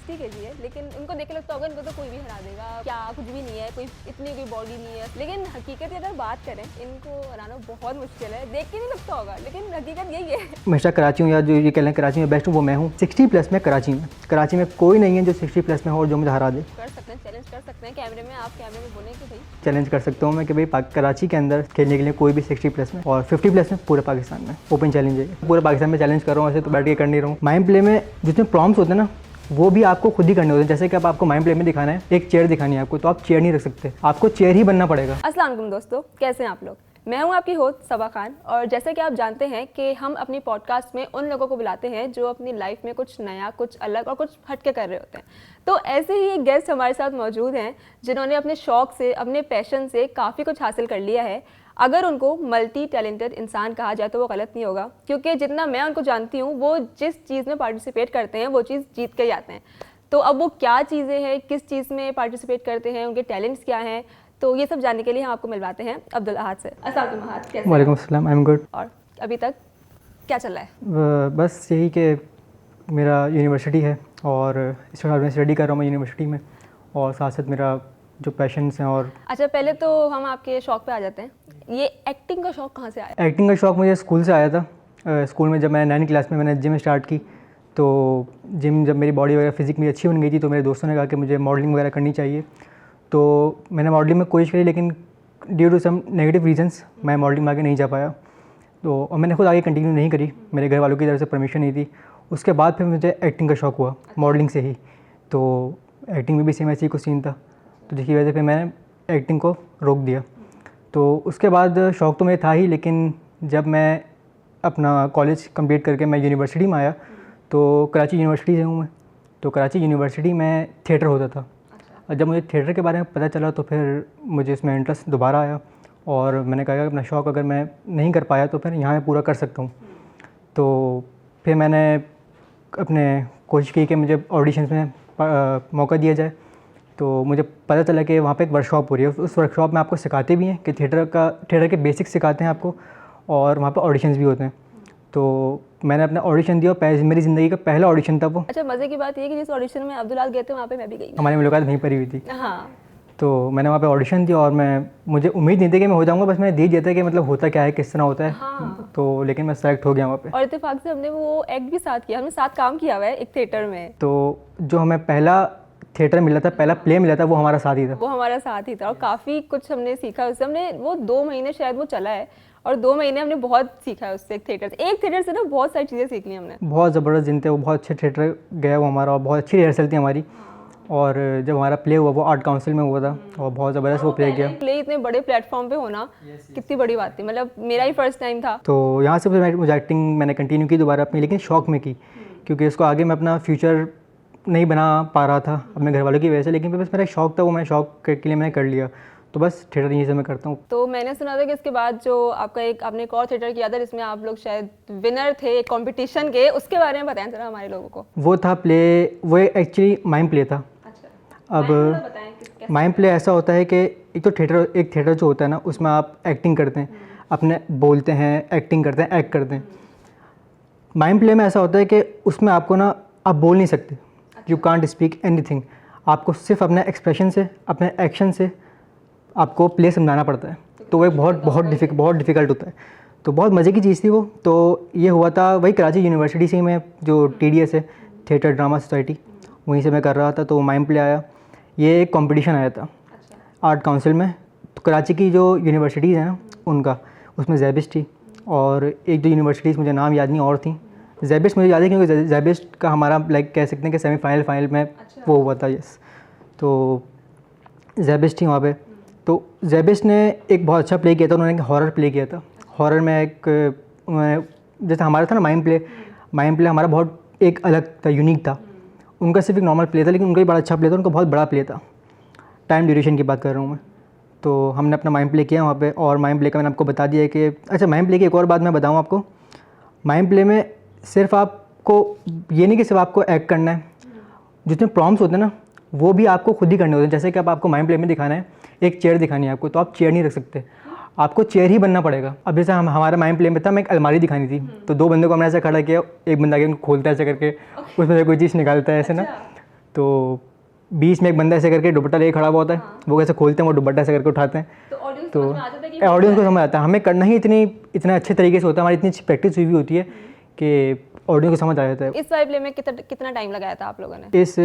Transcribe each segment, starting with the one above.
60 kg है, लेकिन उनको देख के लगता होगा इनको तो कोई भी हरा देगा, क्या कुछ भी नहीं है, कोई इतनी कोई बॉडी नहीं है। लेकिन हकीकत अगर बात करें, इनको हराना बहुत मुश्किल है। देख के नहीं लगता होगा, लेकिन हकीकत यही है। हमेशा कराची हूँ, या जो ये कह लें कराची में बेस्ट हूँ वो मैं हूँ। 60 प्लस में कराची में कोई नहीं है जो 60 प्लस में हो और जो मुझे हरा दे। कर सकते हैं, चैलेंज कर सकते हैं कैमरे में, आप कैमरे में बोलें कि भाई चैलेंज कर सकता हूँ मैं कि भाई कराची के अंदर खेलने के लिए कोई भी 60 प्लस में और 50 प्लस में पूरे पाकिस्तान में ओपन चैलेंज है। पूरे पाकिस्तान में चैलेंज कर रहा हूँ, ऐसे तो बैठ के कर नहीं रहा हूँ। माइंड प्ले में जितने प्रॉम्प्ट्स होते हैं ना, वो भी आपको खुद ही करने होते हैं। जैसे कि अब आपको माइंड प्ले में दिखाना है, एक चेयर दिखानी है आपको, तो आप चेयर नहीं रख सकते, आपको चेयर ही बनना पड़ेगा। अस्सलाम वालेकुम दोस्तों, कैसे हैं आप लोग। मैं हूं आपकी होस्ट सबा खान, और जैसे कि आप जानते हैं कि हम अपनी पॉडकास्ट में उन लोगों को बुलाते हैं जो अपनी लाइफ में कुछ नया, कुछ अलग और कुछ हटके कर रहे होते हैं। तो ऐसे ही एक गेस्ट हमारे साथ मौजूद हैं जिन्होंने अपने शौक़ से, अपने पैशन से काफ़ी कुछ हासिल कर लिया है। अगर उनको मल्टी टैलेंटेड इंसान कहा जाए तो वो गलत नहीं होगा, क्योंकि जितना मैं उनको जानती हूँ, वो जिस चीज़ में पार्टिसिपेट करते हैं वो चीज़ जीत के ही आते हैं। तो अब वो क्या चीज़ें हैं, किस चीज़ में पार्टिसिपेट करते हैं, उनके टैलेंट्स क्या हैं, तो ये सब जानने के लिए हम आपको मिलवाते हैं अब्दुल अहाद से। अस्सलाम वालेकुम अहाद, कैसे हैं? वालेकुम अस्सलाम, आई एम गुड। और अभी तक क्या चल रहा है? बस यही कि मेरा यूनिवर्सिटी है और इस वक्त मैं स्टडी कर रहा हूँ मैं यूनिवर्सिटी में, और साथ साथ मेरा जो पैशंस हैं। और अच्छा, पहले तो हम आपके शौक़ पे आ जाते हैं। ये एक्टिंग का शौक़ कहाँ से आया? एक्टिंग का शौक़ मुझे स्कूल से आया था। स्कूल में जब मैं 9वीं क्लास में मैंने जिम स्टार्ट की, तो जिम जब मेरी बॉडी वगैरह फिजिक मेरी अच्छी बन गई थी, तो मेरे दोस्तों ने कहा कि मुझे मॉडलिंग वगैरह करनी चाहिए। तो मैंने मॉडलिंग में कोशिश करी, लेकिन due to some negative reasons मैं मॉडलिंग में आगे नहीं जा पाया। तो और मैंने खुद आगे कंटिन्यू नहीं करी, मेरे घर वालों की तरफ से परमिशन नहीं थी। उसके बाद फिर मुझे एक्टिंग का शौक़ हुआ मॉडलिंग से ही। तो एक्टिंग में भी सेम ऐसे ही कुछ सीन था, तो जिसकी वजह से फिर मैंने एक्टिंग को रोक दिया। तो उसके बाद शौक़ तो मेरा था ही, लेकिन जब मैं अपना कॉलेज कंप्लीट करके मैं यूनिवर्सिटी में आया, तो कराची यूनिवर्सिटी से हूँ मैं, तो कराची यूनिवर्सिटी में थिएटर होता था। और जब मुझे थिएटर के बारे में पता चला, तो फिर मुझे इसमें इंटरेस्ट दोबारा आया, और मैंने कहा कि अपना शौक़ अगर मैं नहीं कर पाया तो फिर यहाँ मैं पूरा कर सकता हूँ। तो फिर मैंने अपने कोशिश की कि मुझे ऑडिशंस में मौका दिया जाए। तो मुझे पता चला कि वहाँ पे एक वर्कशॉप हो रही है। उस वर्कशॉप में आपको सिखाते भी हैं कि थिएटर के बेसिक्स सिखाते हैं आपको, और वहाँ पे ऑडिशंस भी होते हैं। तो मैंने अपना ऑडिशन दिया, मेरी ज़िंदगी का पहला ऑडिशन था वो। अच्छा, मज़े की बात ये है कि जिस ऑडिशन में अब्दुल अहाद गए थे, वहाँ पे मैं भी गई। हमारी मुलाकात वहीं पर ही हुई थी। हाँ। तो मैंने वहाँ पे ऑडिशन दिया, और मुझे उम्मीद नहीं थी कि मैं हो जाऊँगा, बस मैंने देख दिया था कि मतलब होता क्या है, किस तरह होता है। हाँ। तो लेकिन मैं सेलेक्ट हो गया वहाँ पे। और इत्तेफाक से हमने वो एक्ट भी साथ किया, हमने साथ काम किया हुआ है एक थिएटर में। तो जो हमें पहला थिएटर मिला था, पहला प्ले मिला था, वो हमारा साथ ही था। वो हमारा साथ ही था, और काफ़ी कुछ हमने सीखा उससे। हमने वो 2 महीने शायद वो चला है, और 2 महीने हमने बहुत सीखा है उससे। एक थिएटर से ना बहुत सारी चीज़ें सीख ली हमने। बहुत ज़बरदस्त दिन थे वो, बहुत अच्छे थिएटर गया वो हमारा, और बहुत अच्छी रिहर्सल थी हमारी। और जब हमारा प्ले हुआ वो आर्ट काउंसिल में हुआ था, और बहुत ज़बरदस्त वो प्ले किया। प्ले इतने बड़े प्लेटफॉर्म पे होना कितनी बड़ी बात थी, मतलब मेरा ही फर्स्ट टाइम था। तो यहाँ से फिर मुझे एक्टिंग मैंने कंटिन्यू की दोबारा अपनी, लेकिन शौक़ में की, क्योंकि इसको आगे मैं अपना फ्यूचर नहीं बना पा रहा था अपने घर वालों की वजह से। लेकिन बस मेरा शौक़ था, वो मैं शौक़ के लिए मैंने कर लिया। तो बस थिएटर यहीं से मैं करता हूँ। तो मैंने सुना था कि इसके बाद जो आपने एक और थिएटर किया था जिसमें आप लोग शायद विनर थे एक कंपटीशन के, उसके बारे में बताएं जरा हमारे लोगों को। वो था प्ले, वो एक्चुअली माइम प्ले था। अच्छा, अब माइम प्ले ऐसा होता है कि एक थिएटर जो होता है ना, उसमें आप एक्टिंग करते हैं, अपने बोलते हैं, एक्टिंग करते हैं, एक्ट करते हैं। माइम प्ले में ऐसा होता है कि उसमें आपको ना, आप बोल नहीं सकते, यू कांट स्पीक एनीथिंग। आपको सिर्फ अपने एक्सप्रेशन से, अपने एक्शन से आपको प्ले समझाना पड़ता है। तो वो एक बहुत डिफ़िकल्ट होता है। तो बहुत मज़े की चीज़ थी वो। तो ये हुआ था वही कराची यूनिवर्सिटी से ही, मैं जो TDS है, थिएटर ड्रामा सोसाइटी, वहीं से मैं कर रहा था। तो माइम प्ले आया, ये एक कंपटीशन आया था आर्ट काउंसिल में। तो कराची की जो यूनिवर्सिटीज़ हैं ना उनका, उसमें ज़ैबिस्ट थी, और एक दो यूनिवर्सिटीज़ मुझे नाम याद नहीं और थी। ज़ैबिस्ट मुझे याद है क्योंकि ज़ैबिस्ट का हमारा लाइक कह सकते हैं कि सेमीफाइनल में वो हुआ था। यस, तो ज़ैबिस्ट थी वहाँ पे। तो ज़ैबिस्ट ने एक बहुत अच्छा प्ले किया था, उन्होंने एक हॉरर प्ले किया था। हॉरर में उन्होंने, जैसे हमारा था ना माइम प्ले हमारा बहुत एक अलग था, यूनिक था। उनका सिर्फ एक नॉर्मल प्ले था, लेकिन उनका भी बड़ा अच्छा प्ले था, उनका बहुत बड़ा प्ले था। टाइम ड्यूरेशन की बात कर रहा हूँ मैं। तो हमने अपना माइम प्ले किया वहाँ पे, और माइम प्ले का मैंने आपको बता दिया कि अच्छा, माइम प्ले की एक और बात मैं बताऊँ आपको। माइम प्ले में सिर्फ आपको ये नहीं कि सिर्फ आपको एक्ट करना है, जितने प्रॉम्प्ट्स होते हैं ना, वो भी आपको खुद ही करने होते हैं। जैसे कि अब आपको माइम प्ले में दिखाना है, एक चेयर दिखानी है आपको, तो आप चेयर नहीं रख सकते, आपको चेयर ही बनना पड़ेगा। अब जैसे हमारा माइम प्ले में था, मैं एक अलमारी दिखानी थी, तो 2 बंदों को हमने ऐसा खड़ा किया, एक बंदा आगे खोलता है ऐसे करके, उसमें से कोई चीज़ निकालता है ऐसे ना। तो बीच में एक बंदा ऐसे करके दुपट्टा लेके खड़ा हुआ होता है, वो कैसे खोलते हैं, वो दुपट्टा ऐसे करके उठाते हैं, तो ऑडियंस तो को समझ में आ जाता है कि ऑडियंस को समझ आता है। हमें करना ही इतना अच्छे तरीके से होता है, हमारी इतनी अच्छी प्रैक्टिस हुई भी होती है कि ऑडियंस को समझ आ जाता है। इस वाले प्ले में कितना टाइम लगाया था आप लोगों ने? इस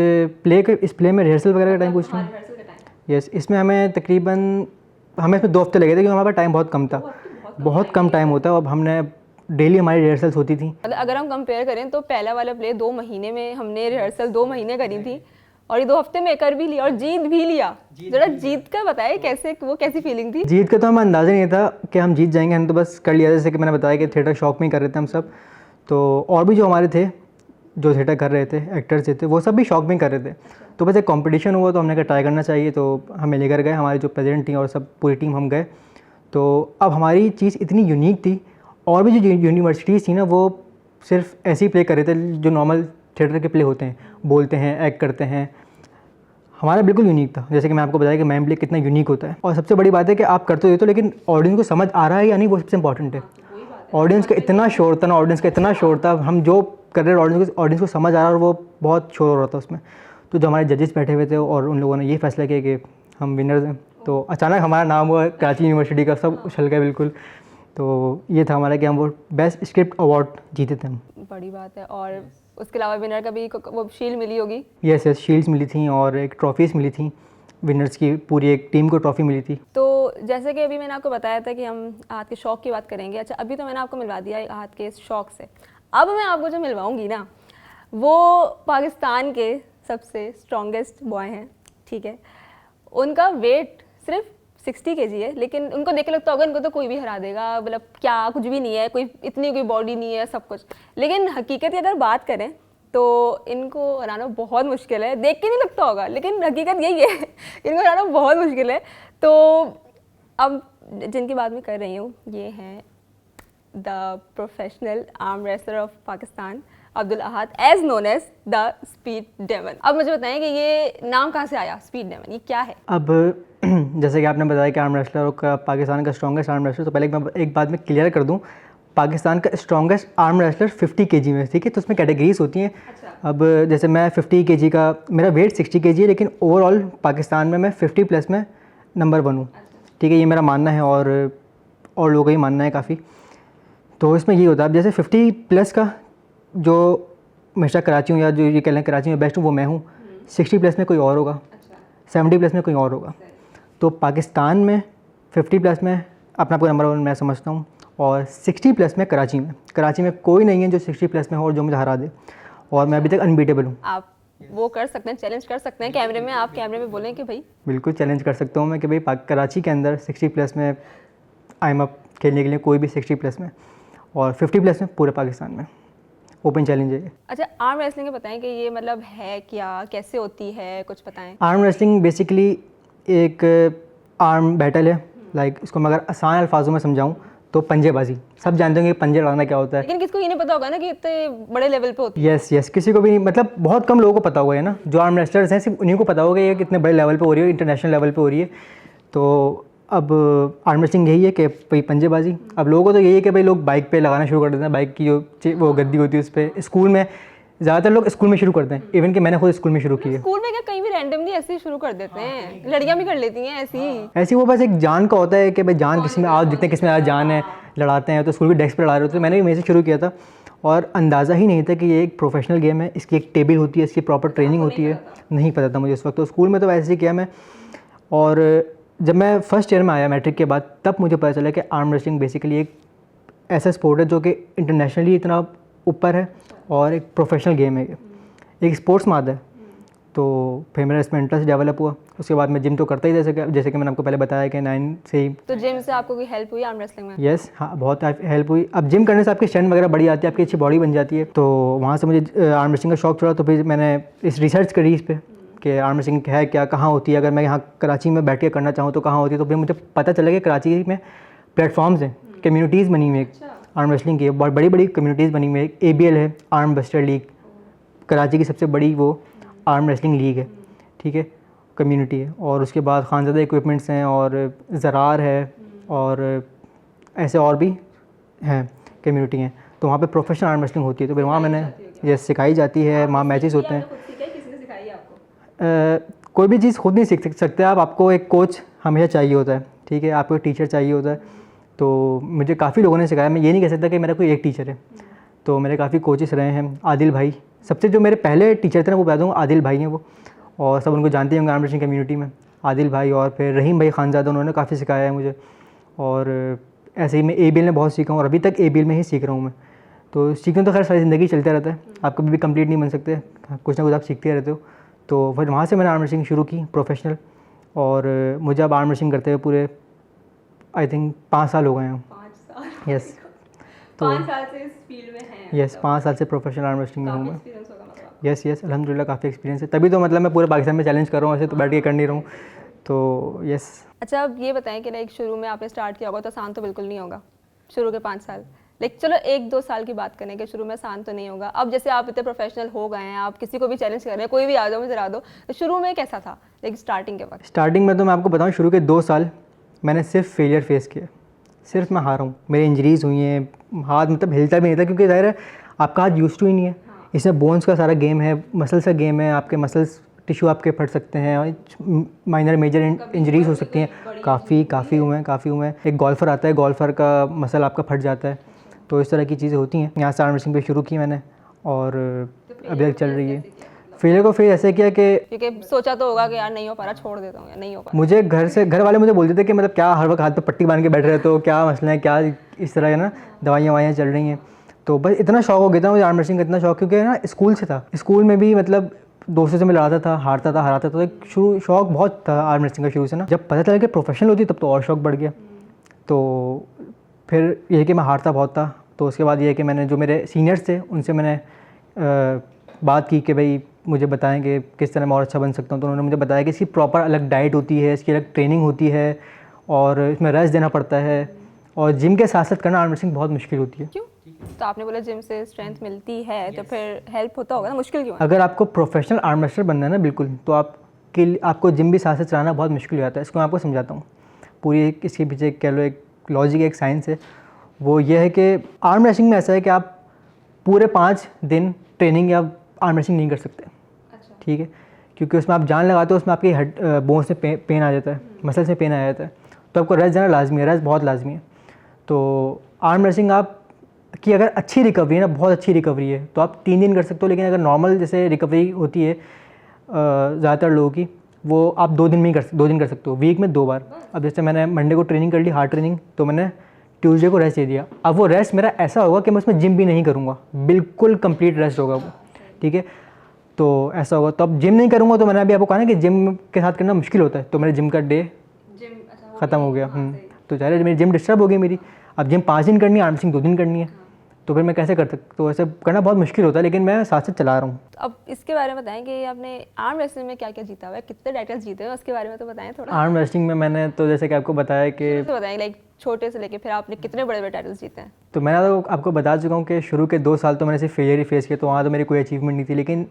प्ले में रिहर्सल वगैरह का टाइम पूछ रहे हैं? रिहर्सल का टाइम? यस, इसमें हमें इसमें 2 हफ्ते लगे थे क्योंकि हमारे पास टाइम बहुत कम था, बहुत कम टाइम होता है। अब हमने डेली हमारी रिहर्सल्स होती थी। अगर हम कंपेयर करें तो पहला वाला प्ले 2 महीने में हमने रिहर्सल 2 महीने करी थी, और ये 2 हफ्ते में कर भी लिया और जीत भी लिया। जरा जीत का बताए, कैसी फीलिंग थी? जीत का तो हमें अंदाज़ा नहीं था कि हम जीत जाएंगे, हम तो बस कर लिया। जैसे कि मैंने बताया कि थिएटर शौक में ही कर रहे थे हम सब, तो और भी जो हमारे थे जो थिएटर कर रहे थे, एक्टर्स थे, वो सब भी शौक में ही कर रहे थे। तो बस एक कंपटीशन हुआ तो हमने कहा ट्राई करना चाहिए, तो हमें लेकर गए, हमारे जो प्रेसिडेंट थी और सब पूरी टीम हम गए। तो अब हमारी चीज़ इतनी यूनिक थी, और भी जो यूनिवर्सिटीज़ थी ना वो सिर्फ ऐसे ही प्ले कर रहे थे जो नॉर्मल थिएटर के प्ले होते हैं, बोलते हैं, एक्ट करते हैं। हमारा बिल्कुल यूनिक था। जैसे कि मैं आपको बताया कि माइम प्ले कितना यूनिक होता है, और सबसे बड़ी बात है कि आप करते हो लेकिन ऑडियंस को समझ आ रहा है या नहीं, वो सबसे इंपॉर्टेंट है। ऑडियंस का इतना शोर था ना, हम जो कर रहे ऑडियंस को समझ आ रहा है, और वो बहुत शोर हो रहा था उसमें। तो जो हमारे जजेस बैठे हुए थे और उन लोगों ने ये फैसला किया कि हम विनर्स हैं, तो अचानक हमारा नाम हुआ कराची यूनिवर्सिटी का, सब उछल गया बिल्कुल। तो ये था हमारा कि हम वो बेस्ट स्क्रिप्ट अवार्ड जीते थे हम। बड़ी बात है। और उसके अलावा विनर का भी वो शील्ड मिली होगी? यस, शील्ड्स मिली थी और एक ट्रॉफीज़ मिली थी विनर्स की, पूरी एक टीम को ट्रॉफी मिली थी। तो जैसे कि अभी मैंने आपको बताया था कि हम हाथ के शौक की बात करेंगे। अच्छा, अभी तो मैंने आपको मिलवा दिया है हाथ के शौक से, अब मैं आपको जो मिलवाऊंगी ना वो पाकिस्तान के सबसे स्ट्रॉन्गेस्ट बॉय हैं, ठीक है। उनका वेट सिर्फ 60 kg है, लेकिन उनको देख के लगता होगा इनको तो कोई भी हरा देगा, मतलब क्या कुछ भी नहीं है, कोई बॉडी नहीं है, सब कुछ। लेकिन हकीकत की अगर बात करें तो इनको हराना बहुत मुश्किल है। देख के नहीं लगता होगा, लेकिन हकीकत यही है इनको हराना बहुत मुश्किल है। तो अब जिनकी बात मैं कर रही हूँ ये हैं the professional arm wrestler of Pakistan, Abdul Ahad, as known as the speed demon. अब मुझे बताएं कि ये नाम कहाँ से आया, स्पीड डेमन, ये क्या है? अब जैसे कि आपने बताया कि आर्म रेसलर का पाकिस्तान का स्ट्रॉन्गेस्ट आर्म रेसलर, तो पहले एक बात मैं क्लियर कर दूं, पाकिस्तान का स्ट्रॉन्गेस्ट आर्म रेसलर 50 kg में, ठीक है। तो उसमें कैटेगरीज होती हैं। अच्छा। अब जैसे मैं 50 kg का, मेरा वेट 60 kg है, लेकिन ओवरऑल पाकिस्तान में मैं 50 प्लस में नंबर 1 हूँ, ठीक है। ये मेरा मानना है और लोगों का ही मानना है काफ़ी। तो इसमें ये होता है, अब जैसे 50 प्लस का जो हमेशा कराची हूँ, या जो ये कह लें कराची में बेस्ट हूँ, वो मैं हूँ। 60 प्लस में कोई और होगा, 70 प्लस में कोई और होगा। तो पाकिस्तान में 50 प्लस में अपना पूरा नंबर 1 मैं समझता हूँ, और 60 प्लस में कराची में कोई नहीं है जो 60 प्लस में हो और जो मुझे हरा दे, और मैं अभी तक अनबीटेबल हूँ। आप वो कर सकते हैं, चैलेंज कर सकते हैं कैमरे में, आप कैमरे में बोलें कि भाई। बिल्कुल चैलेंज कर सकता हूँ मैं कि भाई कराची के अंदर 60 प्लस में आई एम अप खेलने के लिए, कोई भी 60 प्लस में, और 50 प्लस में पूरे पाकिस्तान में ओपन चैलेंज है। अच्छा, आर्म रेसलिंग के बताएं कि ये मतलब है क्या, कैसे होती है, कुछ बताएं। आर्म रेसलिंग बेसिकली एक आर्म बैटल है, लाइक इसको मैं अगर आसान अल्फाजों में समझाऊँ तो पंजेबाजी। सब जानते होंगे कि पंजे लड़ाना क्या होता है, लेकिन किसको ये नहीं पता होगा ना कि इतने बड़े लेवल पे होती है। यस, किसी को भी, मतलब बहुत कम लोगों को पता होगा, है ना। जो आर्म रेसलर्स हैं सिर्फ उन्हीं को पता होगा ये कितने बड़े लेवल पे हो रही है, इंटरनेशनल लेवल पे हो रही है। तो अब आर्म रेसलिंग यही है कि भाई पंजेबाजी। अब लोगों को तो यही है कि भाई लोग बाइक पे लगाना शुरू कर देते हैं, बाइक की जो वो गद्दी होती है उस पर। स्कूल में ज़्यादातर लोग स्कूल में शुरू करते हैं, इवन कि मैंने खुद स्कूल में शुरू की है। स्कूल में क्या कहीं भी रैंडमली ऐसे ही शुरू कर देते हैं, लड़कियां भी कर लेती हैं ऐसी। ऐसी वो बस एक जान का होता है कि भाई जान किसी में आज जितने किसी में आज जान है, लड़ाते हैं। तो स्कूल की डेस्क पर लड़ा रहे होते, मैंने भी वहीं से शुरू किया था, और अंदाज़ा ही नहीं था कि ये एक प्रोफेशनल गेम है, इसकी एक टेबल होती है, इसकी प्रॉपर ट्रेनिंग होती है, नहीं पता था मुझे उस वक्त। तो स्कूल में तो वैसे ही किया मैं, और जब मैं फर्स्ट ईयर में आया मैट्रिक के बाद, तब मुझे पता चला कि आर्म रेसलिंग बेसिकली एक ऐसा स्पोर्ट है जो कि इंटरनेशनली इतना ऊपर है, और एक प्रोफेशनल गेम है, एक स्पोर्ट्स माद है। तो फिर मेरा इसमें इंटरेस्ट डेवलप हुआ। उसके बाद मैं जिम तो करता ही, जैसे कि मैंने आपको पहले बताया कि 9 से ही। तो जिम से आपको कोई हेल्प हुई आर्म रेसलिंग में? यस, हाँ, बहुत हेल्प हुई। अब जिम करने से आपकी स्ट्रेंथ वगैरह बढ़ी आती है, आपकी अच्छी बॉडी बन जाती है। तो वहाँ से मुझे आर्म रेसलिंग का शौक चढ़ा। तो फिर मैंने इस रिसर्च करी इस पर कि आर्म रेसलिंग है क्या, कहाँ होती है। अगर मैं यहाँ कराची में बैठ के करना चाहूँ तो कहाँ होती है। तो फिर मुझे पता चला कि कराची में प्लेटफॉर्म्स हैं, कम्यूनिटीज़ बनी हुई है आर्म रेसलिंग की, बहुत बड़ी बड़ी कम्युनिटीज़ बनी हुई है। ABL है, आर्म बस्टर लीग, कराची की सबसे बड़ी वो आर्म रेसलिंग लीग है, ठीक है, कम्युनिटी है। और उसके बाद खानज़ादा इक्विपमेंट्स हैं, और ज़रार है, और ऐसे और भी हैं कम्युनिटी हैं। तो वहाँ पे प्रोफेशनल आर्म रेसलिंग होती है। तो फिर वहाँ मैंने ये सिखाई जाती है, वहाँ मैचेस होते हैं। कोई भी चीज़ खुद नहीं सीख सकते आप, आपको एक कोच हमेशा चाहिए होता है, ठीक है, आपको एक टीचर चाहिए होता है। तो मुझे काफ़ी लोगों ने सिखाया, मैं ये नहीं कह सकता कि मेरा कोई एक टीचर है, तो मेरे काफ़ी कोचेस रहे हैं। आदिल भाई सबसे जो मेरे पहले टीचर थे ना, वो बता दूँगा आदिल भाई हैं वो, और सब उनको जानते होंगे आर्म रेसलिंग कम्युनिटी में। आदिल भाई और फिर रहीम भाई खानज़ादा, उन्होंने काफ़ी सिखाया है मुझे। और ऐसे ही मैं ABL में बहुत सीखा हूँ और अभी तक ABL में ही सीख रहा हूँ मैं। तो सीखने तो खैर सारी ज़िंदगी चलता रहता है, आप कभी भी कंप्लीट नहीं बन सकते, कुछ ना कुछ आप सीखते रहते हो। तो फिर वहाँ से मैंने आर्म रेसलिंग शुरू की प्रोफेशनल, और मुझे अब आर्म रेसलिंग करते हुए पूरे आई थिंक 5 साल हो गए हैं। 5 साल? यस। तो 5 साल से इस फील्ड में हैं? यस, 5 साल से प्रोफेशनल आर्म रेसलिंग में हूँ मैं। एक्सपीरियंस होगा मतलब? यस अल्हम्दुलिल्लाह काफ़ी एक्सपीरियंस है, तभी तो मतलब मैं पूरे पाकिस्तान में चैलेंज कर रहा हूँ, ऐसे तो बैठ के कर नहीं रहा हूँ। तो यस। अच्छा, अब ये बताएं कि लाइक शुरू में आपने स्टार्ट किया होगा तो आसान तो बिल्कुल नहीं होगा शुरू के 5 साल। लाइक चलो 1-2 साल की बात करें कि शुरू में आसान तो नहीं होगा। अब जैसे आप इतने प्रोफेशनल हो गए हैं, आप किसी को भी चैलेंज कर रहे हैं, कोई भी आ जाओ मुझे हरा दो, तो शुरू में कैसा था लाइक स्टार्टिंग के वक्त? स्टार्टिंग में तो मैं आपको बताऊँ, शुरू के 2 साल मैंने सिर्फ फेलियर फेस किया, सिर्फ मैं हारा हूँ। मेरी इंजरीज़ हुई हैं, हाथ मतलब हिलता भी नहीं था, क्योंकि ज़ाहिर है आपका हाथ यूज़ टू ही नहीं है। इसमें बोन्स का सारा गेम है, मसल्स का गेम है, आपके मसल्स टिश्यू आपके फट सकते हैं, माइनर मेजर इंजरीज़ हो सकती हैं। काफ़ी हुए हैं। एक गोल्फ़र आता है, गोल्फ़र का मसल आपका फट जाता है, तो इस तरह की चीज़ें होती हैं। यहाँ से आर्म रेसलिंग पे शुरू की मैंने और अभी तक चल रही है। फेलियर को फिर ऐसे किया कि क्योंकि सोचा तो होगा कि यार नहीं हो पा रहा, छोड़ देता हूँ या नहीं हो पा मुझे घर वाले मुझे बोलते थे कि मतलब क्या हर वक्त हाथ पे पट्टी बांध के बैठ रहे हो, क्या मसला है, क्या इस तरह है ना, दवाइयाँ चल रही हैं। तो बस इतना शौक हो गया था मुझे आर्म रेसलिंग का, इतना शौक, क्योंकि ना स्कूल से था। स्कूल में भी मतलब दोस्तों से मैं लड़ाता था, हारता था, हराता था, तो एक शौक बहुत था आर्म रेसलिंग का शुरू से ना। जब पता चला कि प्रोफेशनल होती तब तो और शौक बढ़ गया। तो फिर ये है कि मैं हारता बहुत था, तो उसके बाद ये है कि मैंने जो मेरे सीनियर्स थे उनसे मैंने बात की कि भाई मुझे बताएं कि किस तरह मैं और अच्छा बन सकता हूँ। तो उन्होंने मुझे बताया कि इसकी प्रॉपर अलग डाइट होती है, इसकी अलग ट्रेनिंग होती है, और इसमें रेस्ट देना पड़ता है, और जिम के साथ साथ करना आर्म रेसलिंग बहुत मुश्किल होती है। क्यों? तो आपने बोला जिम से स्ट्रेंथ मिलती है, तो फिर हेल्प होता होगा ना, मुश्किल क्यों है? अगर आपको प्रोफेशनल आर्म रेसलर बनना है ना, बिल्कुल, तो आपको जिम भी साथ साथ चलाना बहुत मुश्किल हो जाता है। इसको मैं आपको समझाता हूँ। पूरी इसके पीछे कह लो एक लॉजिक, एक साइंस है। वो ये है कि आर्म रेसलिंग में ऐसा है कि आप पूरे 5 दिन ट्रेनिंग या आर्म रेसलिंग नहीं कर सकते। अच्छा। ठीक है, क्योंकि उसमें आप जान लगाते हो, उसमें आपकी बोन्स में पेन आ जाता है, मसल से पेन आ जाता है, तो आपको रेस्ट देना लाजमी है, रेस्ट बहुत लाजमी है। तो आर्म रेसलिंग आप की अगर अच्छी रिकवरी है ना, बहुत अच्छी रिकवरी है, तो आप 3 दिन कर सकते हो। लेकिन अगर नॉर्मल जैसे रिकवरी होती है ज़्यादातर लोगों की, वो आप 2 दिन में ही 2 दिन कर सकते हो, वीक में 2 बार। अब जैसे मैंने मंडे को ट्रेनिंग कर ली, हार्ड ट्रेनिंग, तो मैंने ट्यूसडे को रेस्ट दे दिया। अब वो रेस्ट मेरा ऐसा होगा कि मैं उसमें जिम भी नहीं करूँगा, बिल्कुल कंप्लीट रेस्ट होगा वो। ठीक है, तो ऐसा होगा। तो अब जिम नहीं करूँगा, तो मैंने अभी आपको कहा ना कि जिम के साथ करना मुश्किल होता है, तो मेरे जिम का डे ख़त्म हो गया। तो ज़ाहिर है मेरी जिम डिस्टर्ब हो गई मेरी। अब जिम 5 दिन करनी है, आर्म रेसलिंग 2 दिन करनी है, तो फिर मैं कैसे कर सकता? तो ऐसे करना बहुत मुश्किल होता है, लेकिन मैं साथ साथ चला रहा हूँ। अब इसके बारे में बताएं कि आपने आर्म रेसलिंग में क्या क्या जीता हुआ है, कितने टाइटल्स जीते हैं, उसके बारे में तो बताएं थोड़ा। आर्म रेसलिंग में मैंने तो जैसे कि आपको बताया कि तो बताएं लाइक छोटे से लेके फिर आपने कितने बड़े बड़े टाइटल्स जीते हैं? तो मैंने तो आपको बता चुका हूँ कि शुरू के 2 साल तो मैंने सिर्फ फेलियर ही फेस किया, तो वहाँ तो मेरी कोई अचीवमेंट नहीं थी। लेकिन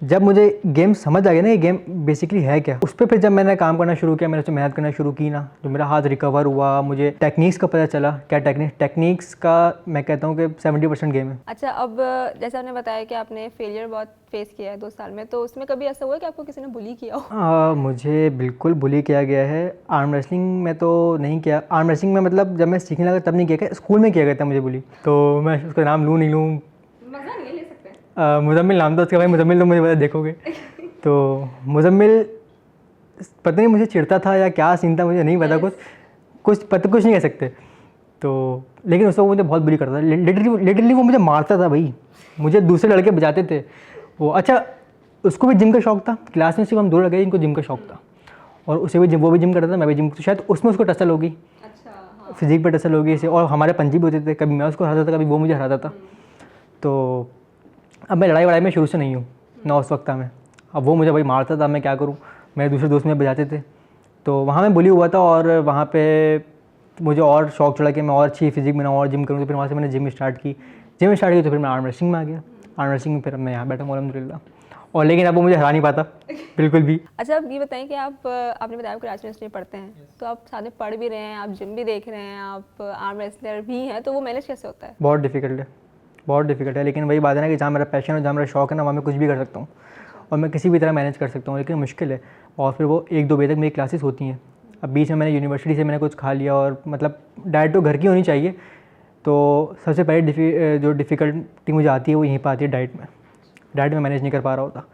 जब मुझे गेम समझ आ गया ना, ये गेम बेसिकली है क्या, उस पर फिर जब मैंने काम करना शुरू किया, मैंने उसमें मेहनत करना शुरू की ना, जो मेरा हाथ रिकवर हुआ, मुझे टेक्निक्स का पता चला। क्या टेक्निक्स का मैं कहता हूँ कि 70% गेम है। अच्छा, अब जैसे आपने बताया कि आपने फेलियर बहुत फेस किया है 2 साल में, तो उसमें कभी ऐसा हुआ कि आपको किसी ने बुली किया हो? मुझे बिल्कुल बुली किया गया है। आर्म रेसलिंग में तो नहीं किया, आर्म रेसलिंग में मतलब जब मैं सीखने लगा तब नहीं किया गया, स्कूल में किया गया था मुझे बुली। तो मैं उसका नाम लूँ नहीं लूँ, मजा नहीं ले सकते। मुजम्मिल नाम था उसका, भाई मुजम्मिल तो मुझे पता देखोगे। तो मुजम्मिल पता नहीं मुझे चिढ़ता था या क्या सीन था, मुझे नहीं पता। कुछ नहीं कह सकते। तो लेकिन उस वक्त मुझे बहुत बुली करता था, लिटरली वो मुझे मारता था भाई, मुझे दूसरे लड़के बजाते थे वो। अच्छा, उसको भी जिम का शौक था, क्लास में सिर्फ हम 2 लड़के, इनको जिम का शौक था, और उसे भी वो भी जिम करता था, मैं भी जिम। तो शायद उसमें उसको टसल होगी। अच्छा, हाँ। फिजिक पर टसल होगी इसे, और हमारे पंजी भी होते थे, कभी मैं उसको हराता था, कभी वो मुझे हराता था। तो अब मैं लड़ाई में शुरू से नहीं हूँ ना, उस वक्त में। अब वो मुझे भाई मारता था, मैं क्या करूँ, मेरे दूसरे दोस्त में बजाते थे, तो वहाँ मैं बुली हुआ था। और वहाँ पे मुझे और शौक चढ़ा कि मैं और अच्छी फिजिक बनाऊँ और जिम करूँ। तो फिर वहाँ से मैंने जिम स्टार्ट की तो फिर मैं आर्म रेसलिंग में आ गया। आर्म रेसलिंग में फिर मैं यहाँ बैठा हूँ अल्हम्दुलिल्लाह। और लेकिन अब वो मुझे हरा नहीं पाता बिल्कुल भी। अच्छा, अब ये बताएं कि आपने बताया कि राजनीति में पढ़ते हैं, तो आप साथ में पढ़ भी रहे हैं, आप जिम भी देख रहे हैं, आप आर्म रेसलर भी हैं, तो वो मैनेज कैसे होता है? बहुत डिफ़िकल्ट है, लेकिन वही बात है ना कि जहाँ मेरा पैशन और जहाँ मेरा शौक है ना, वहाँ मैं कुछ भी कर सकता हूँ। और मैं किसी भी तरह मैनेज कर सकता हूँ, लेकिन मुश्किल है। और फिर वो 1-2 बजे तक मेरी क्लासेस होती हैं। अब बीच में मैंने यूनिवर्सिटी से मैंने कुछ खा लिया, और मतलब डाइट तो घर की होनी चाहिए। तो सबसे पहले जो डिफ़िकल्टी मुझे आती है वो यहीं पर आती है, डाइट में मैनेज नहीं कर पा रहा होता।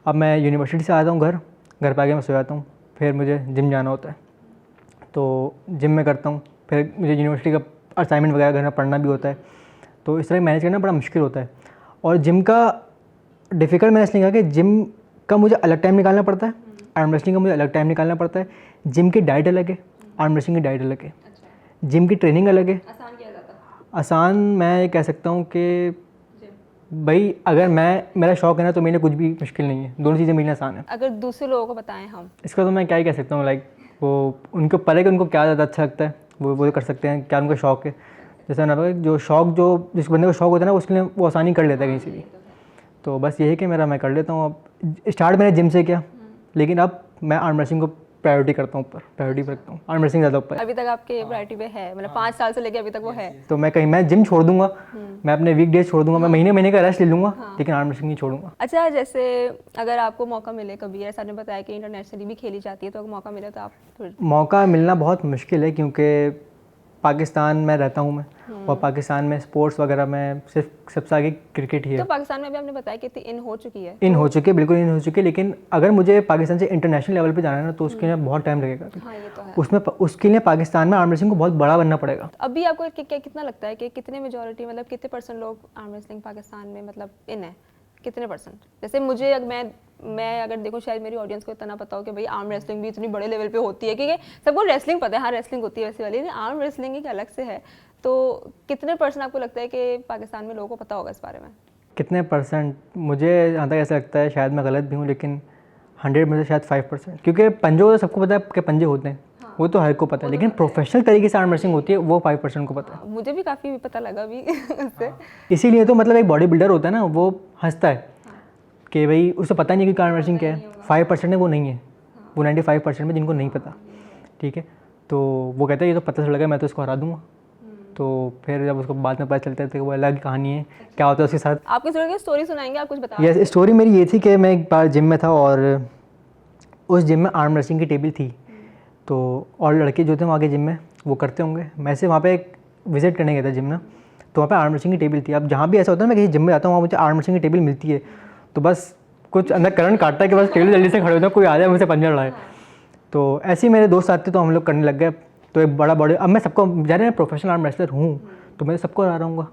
अब मैं यूनिवर्सिटी से आता हूँ घर पे आके मैं सो जाता हूँ, फिर मुझे जिम जाना होता है, तो जिम में करता हूँ, फिर मुझे यूनिवर्सिटी का असाइनमेंट वगैरह घर में पढ़ना भी होता है। तो इस तरह मैनेज करना बड़ा मुश्किल होता है। और जिम का डिफ़िकल्ट मैंने इसलिए कहा कि जिम का मुझे अलग टाइम निकालना पड़ता है, आर्म रेसलिंग का मुझे अलग टाइम निकालना पड़ता है। जिम की डाइट अलग है, आर्म रेसलिंग की डाइट अलग है। जिम की ट्रेनिंग अलग है। आसान किया जाता है? आसान मैं ये कह सकता हूँ कि भाई अगर मेरा शौक है ना, तो मेरे लिए कुछ भी मुश्किल नहीं है, दोनों चीज़ें मेरे लिए आसान है। अगर दूसरे लोगों को बताएं हम, इसका तो मैं क्या ही कह सकता हूँ, लाइक वो उनको पता है कि उनको क्या ज़्यादा अच्छा लगता है, वो कर सकते हैं, क्या उनका शौक है। जैसे ना जिस बंदे को शौक होता है ना, उसके लिए वो आसानी कर लेता है कहीं से भी। तो बस यही कि मैं कर लेता हूँ। अब स्टार्ट मैंने जिम से किया, लेकिन अब मैं आर्म रेसलिंग को प्रायोरिटी करता हूँ, प्रायोरिटी पर रखता हूँ, आर्म रेसलिंग ज़्यादा ऊपर। अभी तक आपके प्रायोरिटी पे है, मतलब 5 साल से लेके अभी तक वो है? तो मैं जिम छोड़ दूंगा, मैं अपने वीक डेज छोड़ दूंगा, मैं महीने का रेस्ट ले लूँगा, लेकिन आर्म रेसलिंग नहीं छोड़ूंगा। अच्छा, जैसे अगर आपको मौका मिले कभी, ऐसा आपने बताया कि इंटरनेशनली भी खेली जाती है, तो अगर मौका मिले तो आप फिर? मौका मिलना बहुत मुश्किल है, क्योंकि पाकिस्तान में रहता हूँ मैं, और पाकिस्तान में स्पोर्ट्स वगैरह में सिर्फ सबसे आगे क्रिकेट ही है। तो पाकिस्तान में भी आपने बताया कि इन हो चुकी है? बिल्कुल इन हो चुकी है, लेकिन अगर मुझे पाकिस्तान से इंटरनेशनल लेवल पे जाना है ना, तो उसके लिए बहुत टाइम लगेगा। हाँ, ये तो है। उसके लिए पाकिस्तान में आर्म रेसलिंग को बहुत बड़ा बनना पड़ेगा। अभी आपको कितना लगता है कि कितने मेजॉरिटी, मतलब कितने % लोग आर्म रेसलिंग पाकिस्तान में मतलब इन है, कितने %? जैसे मुझे मैं अगर देखूं, शायद मेरी ऑडियंस को इतना पता हो कि भाई आर्म रेसलिंग भी इतनी बड़े लेवल पे होती है, क्योंकि सबको रेसलिंग पता है, हाँ रेसलिंग होती है वैसे वाली, लेकिन आर्म रेसलिंग एक अलग से है। तो कितने % आपको लगता है कि पाकिस्तान में लोगों को पता होगा इस बारे में? कितने %? मुझे जहाँ तक ऐसा लगता है, शायद मैं गलत भी हूँ, लेकिन 100 में से शायद 5%, क्योंकि पंजों तो सबको पता है कि पंजे होते हैं, वो तो हर को पता है, लेकिन प्रोफेशनल तरीके से आर्म रेसलिंग होती है वो 5% को पता है। मुझे भी काफ़ी पता लगा अभी उससे। इसीलिए तो मतलब एक बॉडी बिल्डर होता है ना, वो हंसता है कि भाई उसे पता नहीं कि आर्म रेसलिंग क्या है। 5% है वो नहीं है, वो 95% में जिनको नहीं पता, ठीक है। तो वो कहता है ये तो पता चल लगा, मैं तो इसको हरा दूंगा। तो फिर जब उसको बाद में पता चलता है तो वो अलग कहानी है, क्या होता है उसके साथ। आपकी स्टोरी सुनाएंगे, आप कुछ बता? यस, स्टोरी मेरी ये थी कि मैं एक बार जिम में था, और उस जिम में आर्म रेसलिंग की टेबल थी। तो और लड़के जो थे वहाँ के जिम में वो करते होंगे, मैं से वहाँ पे एक विज़िट करने गया था जिम में, तो वहाँ पे आर्म रेसलिंग की टेबल थी। अब जहाँ भी ऐसा होता है, मैं किसी जिम में जाता हूँ, वहाँ मुझे आर्म रेसलिंग की टेबल मिलती है, तो बस कुछ अंदर करंट काटता है कि बस टेबल जल्दी से खड़े होते हैं, कोई आ जाए मुझसे पंजा लड़ाए। तो ऐसे ही मेरे दोस्त आते तो हम लोग करने लग गए। तो एक बड़ा बॉडी, अब मैं सबको जाने मैं प्रोफेशनल आर्म रेसलर हूँ, तो मैं सबको हरा रहा हूँ,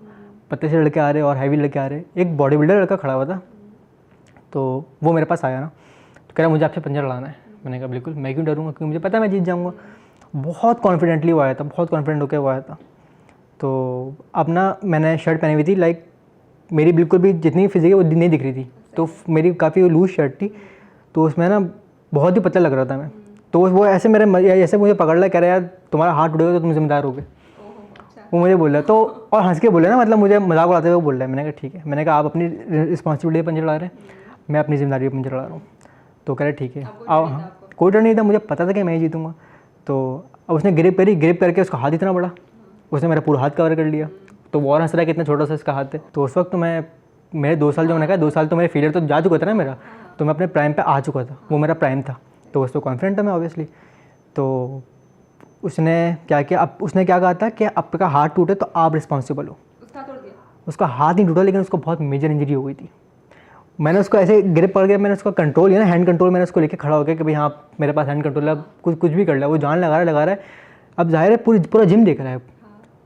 पतले से लड़के आ रहे और हैवी लड़के आ रहे। एक बॉडी बिल्डर लड़का खड़ा हुआ था, तो वो मेरे पास आया ना, तो कह रहा मुझे आपसे पंजा लड़ाना है। मैंने कहा बिल्कुल, मैं क्यों डरूंगा, क्योंकि मुझे पता है मैं जीत जाऊंगा। बहुत कॉन्फिडेंटली वो आया था, बहुत कॉन्फिडेंट होकर वो आया था। तो अपना मैंने शर्ट पहनी हुई थी, लाइक मेरी बिल्कुल भी जितनी फिजिक है वो नहीं दिख रही थी, तो मेरी काफ़ी लूज शर्ट थी, तो उसमें ना बहुत ही पतला लग रहा था मैं। तो वो ऐसे ऐसे मुझे पकड़ लिया, कह रहा यार तुम्हारा हाथ टूटेगा तो तुम जिम्मेदार होगे, वो मुझे बोल रहा है। तो और हंस के बोले ना, मतलब मुझे मजाक उड़ाते हुए बोल रहा है। मैंने कहा ठीक है, मैंने कहा आप अपनी रिस्पॉन्सिबिलिटी पंजा लड़ा रहे हैं, मैं अपनी जिम्मेदारी पर पंजा लड़ा रहा हूँ। तो कह रहे ठीक है आओ। हाँ, कोई डर नहीं था, मुझे पता था कि मैं ही जीतूँगा। तो अब उसने ग्रिप करके उसका हाथ इतना बड़ा, उसने मेरा पूरा हाथ कवर कर लिया। तो वो और हंस रहा है कि इतना छोटा सा इसका हाथ है। तो उस वक्त तो मेरे 2 साल, जो मैंने कहा 2 साल तो मेरे फेलियर तो जा चुका था ना मेरा, तो मैं अपने प्राइम पे आ चुका था, वो मेरा प्राइम था, तो उस पर कॉन्फिडेंट था मैं ऑब्वियसली। तो उसने क्या किया, अब उसने क्या कहा था कि आपका हाथ टूटे तो आप रिस्पॉन्सिबल हो। उसका हाथ नहीं टूटा, लेकिन उसको बहुत मेजर इंजरी हो गई थी। मैंने उसको ऐसे ग्रिप पकड़ के, मैंने उसका कंट्रोल किया ना, हैंड कंट्रोल, मैंने उसको लेके खड़ा हो गया कि भाई हाँ मेरे पास हैंड कंट्रोल है, कुछ भी कर लिया। वो जान लगा रहा है। अब जाहिर है पूरा जिम देख रहा है,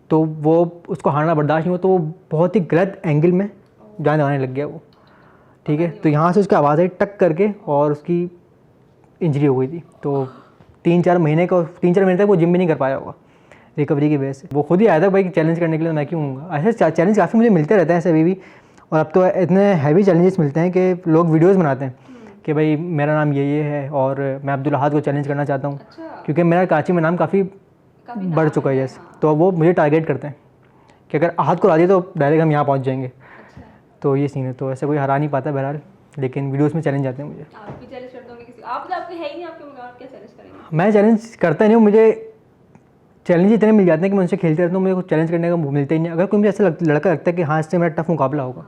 तो वो उसको हारना बर्दाश्त नहीं हुआ, तो वो बहुत ही गलत एंगल में जान लगाने लग गया वो, ठीक है। तो यहाँ से उसकी आवाज़ आई टक करके, और उसकी इंजरी हो गई थी। तो 3-4 महीने तक वो जिम भी नहीं कर पाया होगा रिकवरी की वजह से। वो खुद ही आया था भाई चैलेंज करने के लिए, मैं क्यों हूँगा। ऐसे चैलेंज काफ़ी मुझे मिलते रहते हैं ऐसे अभी भी, और अब तो इतने हैवी चैलेंजेस मिलते हैं कि लोग वीडियोज़ बनाते हैं कि भाई मेरा नाम ये है और मैं अब्दुल अहाद को चैलेंज करना चाहता हूँ, क्योंकि मेरा कराची में नाम काफ़ी बढ़ चुका है। यस, तो वो मुझे टारगेट करते हैं कि अगर अहाद को हरा दिया तो डायरेक्ट हम यहाँ पहुँच जाएंगे। तो ये सीन है। तो ऐसे कोई हरा नहीं पाता बहरहाल, लेकिन वीडियोस में चैलेंज आते हैं मुझे। आप भी चैलेंज करते होंगे किसी, आप तो आपके है ही नहीं, आपके मुकाबले क्या चैलेंज करेंगे? मैं चैलेंज करता नहीं हूँ, मुझे चैलेंज इतने मिल जाते हैं कि मैं उनसे खेलते रहता हूँ, मुझे कुछ चैलेंज करने का मिलता ही नहीं। अगर कोई मुझे ऐसा लड़का लगता है कि हाँ इससे मेरा टफ मुकाबला होगा,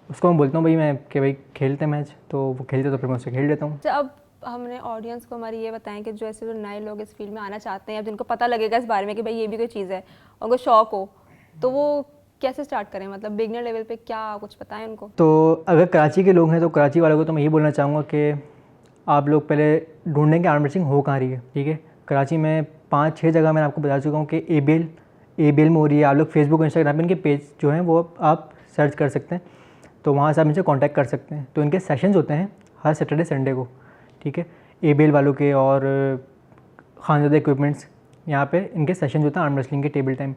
उसको मैं बोलता हूँ भाई मैं कि भाई खेलते हैं मैच, तो वो खेलते तो फिर मैं उससे खेल लेता हूँ। अच्छा, अब हमने ऑडियंस को हमारी ये बताएं कि जो ऐसे जो नए लोग इस फील्ड में आना चाहते हैं, अब जिनको पता लगेगा इस बारे में कि भाई ये भी कोई चीज़ है और उनको शौक हो, तो वो कैसे स्टार्ट करें, मतलब बिगनर लेवल पे क्या कुछ बताएं उनको? तो अगर कराची के लोग हैं तो कराची वालों को तो मैं यही बोलना चाहूँगा कि आप लोग पहले ढूंढें कि आर्म रेसलिंग हो कहाँ रही है, ठीक है। कराची में 5-6 जगह मैंने आपको बता चुका हूँ कि ABL में हो रही है। आप लोग फेसबुक इंस्टाग्राम पे इनके पेज जो हैं वो आप सर्च कर सकते हैं, तो वहाँ से आप इनसे कांटेक्ट कर सकते हैं। तो इनके सेशंस होते हैं हर सैटरडे संडे को, ठीक है। ABL वालों के और खानज़ादा इक्विपमेंट्स, यहाँ पे इनके सेशंस होते हैं आर्म रेसलिंग के टेबल टाइम।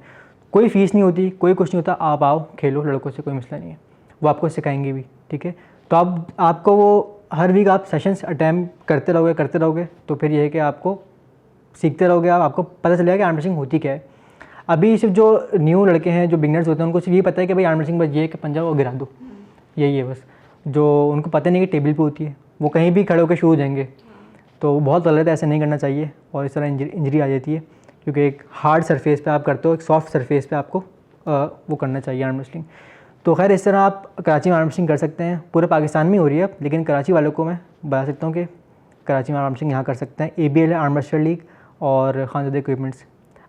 कोई फ़ीस नहीं होती, कोई कुछ नहीं होता, आप आओ खेलो लड़कों से, कोई मसला नहीं है, वो आपको सिखाएंगे भी, ठीक है। तो आपको वो हर वीक आप सेशंस अटेम्प्ट करते रहोगे तो फिर ये है कि आपको सीखते रहोगे, आपको पता चलेगा कि आर्म रेसलिंग होती क्या है। अभी सिर्फ जो न्यू लड़के हैं, जो बिगनर्स होते हैं, उनको सिर्फ ये पता है कि भाई आर्म रेसलिंग बस ये है कि पंजा और गिरा दो, यही है बस। जो उनको पता नहीं कि टेबल पे होती है, वो कहीं भी खड़े होकर शुरू हो जाएंगे, तो बहुत गलत है, ऐसे नहीं करना चाहिए और इस तरह इंजरी आ जाती है। क्योंकि एक हार्ड सरफेस पे आप करते हो, एक सॉफ्ट सरफेस पे आपको वो करना चाहिए आर्म रेसलिंग। तो खैर इस तरह आप कराची में आर्म रेसलिंग कर सकते हैं, पूरे पाकिस्तान में हो रही है अब, लेकिन कराची वालों को मैं बता सकता हूँ कि कराची में आर्म रेसलिंग यहाँ कर सकते हैं। ABL है, आर्म रेसलर लीग, और खानज़ादा इक्विपमेंट्स,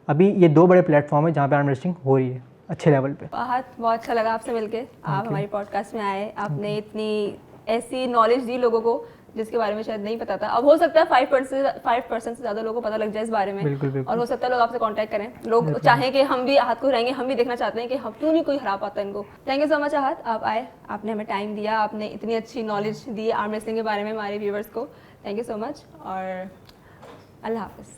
अभी ये 2 बड़े प्लेटफॉर्म है जहाँ पे आर्म रेसलिंग हो रही है अच्छे लेवल पे। बहुत अच्छा लगा आपसे मिलके, आप हमारी पॉडकास्ट में आए, आपने इतनी ऐसी नॉलेज दी लोगों को जिसके बारे में शायद नहीं पता था। अब हो सकता है 5% से ज़्यादा लोगों को पता लग जाए इस बारे में। बिल्कुल। और हो सकता है लोग आपसे कांटेक्ट करें, लोग चाहें कि हम भी आहत को रहेंगे, हम भी देखना चाहते हैं कि हम क्यों नहीं कोई हरा पाता इनको। थैंक यू सो मच आहत, आप आए, आपने हमें टाइम दिया, आपने इतनी अच्छी नॉलेज दी आर्म रेसलिंग के बारे में हमारे व्यूवर्स को। थैंक यू सो मच और अल्लाह हाफिज़।